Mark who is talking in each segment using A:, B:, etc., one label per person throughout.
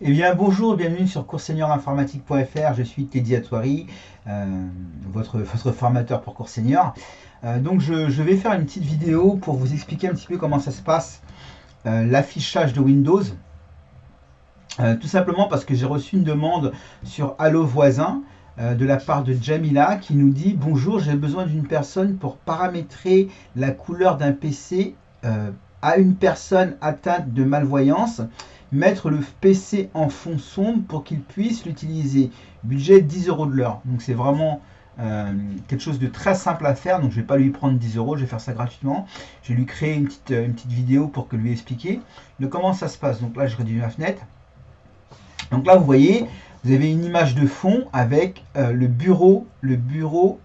A: Eh bien bonjour, bienvenue sur coursseigneurinformatique.fr, je suis Teddy Atouari, votre formateur pour cours senior. Donc je vais faire une petite vidéo pour vous expliquer un petit peu comment ça se passe, l'affichage de Windows. Tout simplement parce que j'ai reçu une demande sur Allo Voisin de la part de Jamila qui nous dit: bonjour, j'ai besoin d'une personne pour paramétrer la couleur d'un PC à une personne atteinte de malvoyance, mettre le PC en fond sombre pour qu'il puisse l'utiliser. Budget 10 € de l'heure. Donc c'est vraiment quelque chose de très simple à faire. Donc je ne vais pas lui prendre 10 €, je vais faire ça gratuitement. Je vais lui créer une petite vidéo pour que lui expliquer de comment ça se passe. Donc là je réduis ma fenêtre. Donc là vous voyez, vous avez une image de fond avec le bureau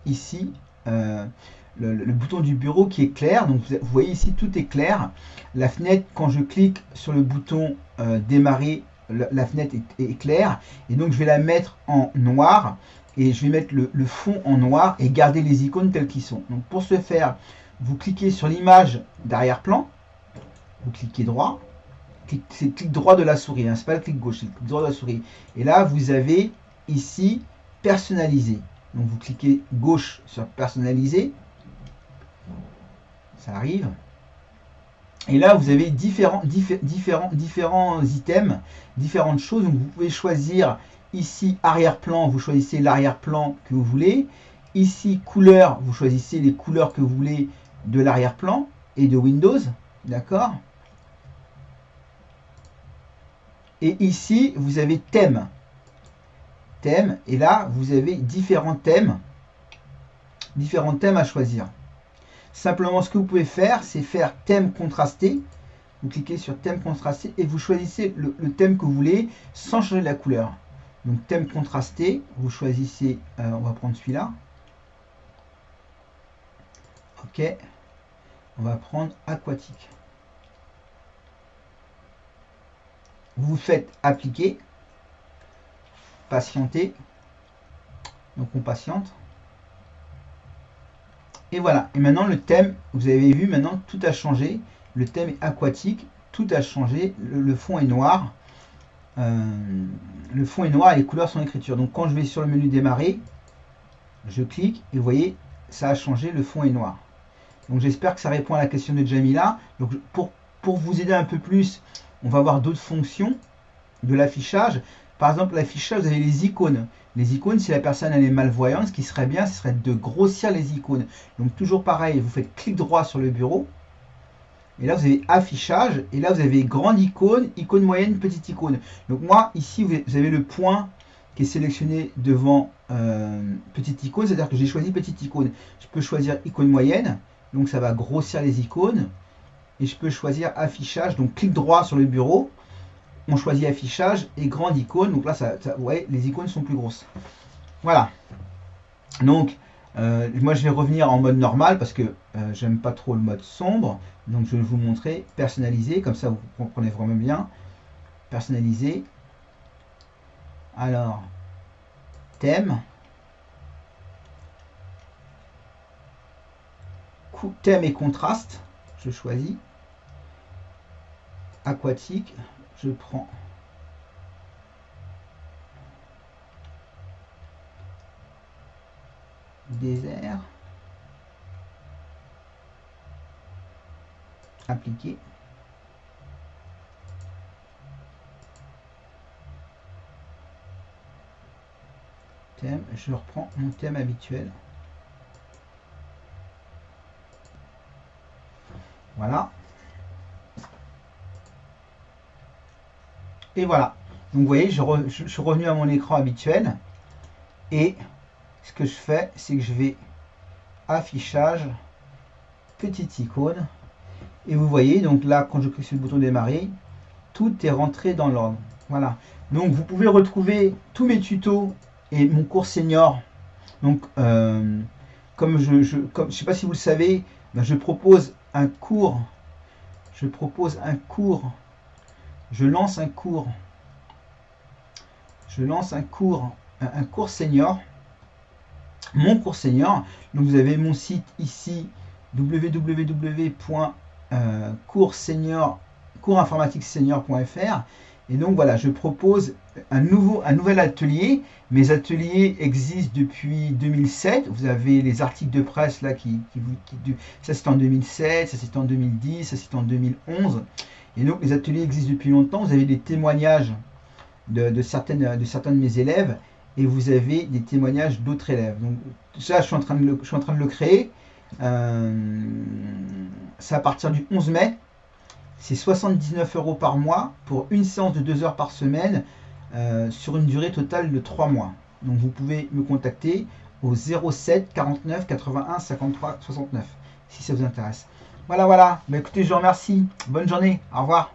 A: ici, le bouton du bureau qui est clair. Donc vous voyez ici, tout est clair. La fenêtre, quand je clique sur le bouton démarrer, la fenêtre est claire. Et donc je vais la mettre en noir. Et je vais mettre le fond en noir et garder les icônes telles qu'ils sont. Donc pour ce faire, vous cliquez sur l'image d'arrière-plan. Vous cliquez droit. C'est le clic droit de la souris, hein, c'est pas le clic gauche, c'est le clic droit de la souris. Et là, vous avez ici personnaliser. Donc vous cliquez gauche sur personnaliser. Ça arrive. Et là, vous avez différents items, différentes choses. Donc vous pouvez choisir ici arrière-plan, vous choisissez l'arrière-plan que vous voulez. Ici couleur, vous choisissez les couleurs que vous voulez de l'arrière-plan et de Windows. D'accord ? Et ici, vous avez thème. Thème. Et là, vous avez différents thèmes à choisir. Simplement, ce que vous pouvez faire, c'est faire thème contrasté. Vous cliquez sur thème contrasté et vous choisissez le thème que vous voulez sans changer la couleur. Donc thème contrasté, vous choisissez, on va prendre celui-là. Ok. On va prendre aquatique. Vous faites appliquer, patienter, donc on patiente, et voilà. Et maintenant le thème, vous avez vu, maintenant tout a changé, le thème est aquatique, tout a changé, le fond est noir, le fond est noir et les couleurs sont écriture. Donc quand je vais sur le menu démarrer, je clique et vous voyez, ça a changé, le fond est noir. Donc j'espère que ça répond à la question de Jamila. Donc pour vous aider un peu plus, on va voir d'autres fonctions de l'affichage. Par exemple, l'affichage, vous avez les icônes. Les icônes, si la personne elle est malvoyante, ce qui serait bien, ce serait de grossir les icônes. Donc toujours pareil, vous faites clic droit sur le bureau. Et là, vous avez affichage. Et là, vous avez grande icône, icône moyenne, petite icône. Donc moi, ici, vous avez le point qui est sélectionné devant petite icône. C'est-à-dire que j'ai choisi petite icône. Je peux choisir icône moyenne. Donc ça va grossir les icônes. Et je peux choisir affichage. Donc clic droit sur le bureau. On choisit affichage et grande icône. Donc là, vous voyez, les icônes sont plus grosses. Voilà. Donc, moi, je vais revenir en mode normal parce que j'aime pas trop le mode sombre. Donc, je vais vous montrer personnaliser. Comme ça, vous comprenez vraiment bien. Personnaliser. Alors, thème. Thème et contraste. Je choisis. Aquatique. Je prends désert, appliquer, thème, je reprends mon thème habituel. Voilà. Et voilà. Donc vous voyez, je suis revenu à mon écran habituel. Et ce que je fais, c'est que je vais affichage, petite icône. Et vous voyez, donc là, quand je clique sur le bouton démarrer, tout est rentré dans l'ordre. Voilà. Donc vous pouvez retrouver tous mes tutos et mon cours senior. Donc comme je sais pas si vous le savez, ben, je propose un cours. Je lance un cours senior, mon cours senior. Donc vous avez mon site ici, www.coursinformatiquesenior.fr, Et donc voilà, je propose un nouvel atelier. Mes ateliers existent depuis 2007. Vous avez les articles de presse là ça c'est en 2007, ça c'est en 2010, ça c'est en 2011. Et donc les ateliers existent depuis longtemps. Vous avez des témoignages de certains de mes élèves et vous avez des témoignages d'autres élèves. Donc ça, je suis en train de le créer. C'est à partir du 11 mai. C'est 79 € par mois pour une séance de 2 heures par semaine sur une durée totale de 3 mois. Donc vous pouvez me contacter au 07 49 81 53 69 si ça vous intéresse. Voilà, voilà. Bah, écoutez, je vous remercie. Bonne journée. Au revoir.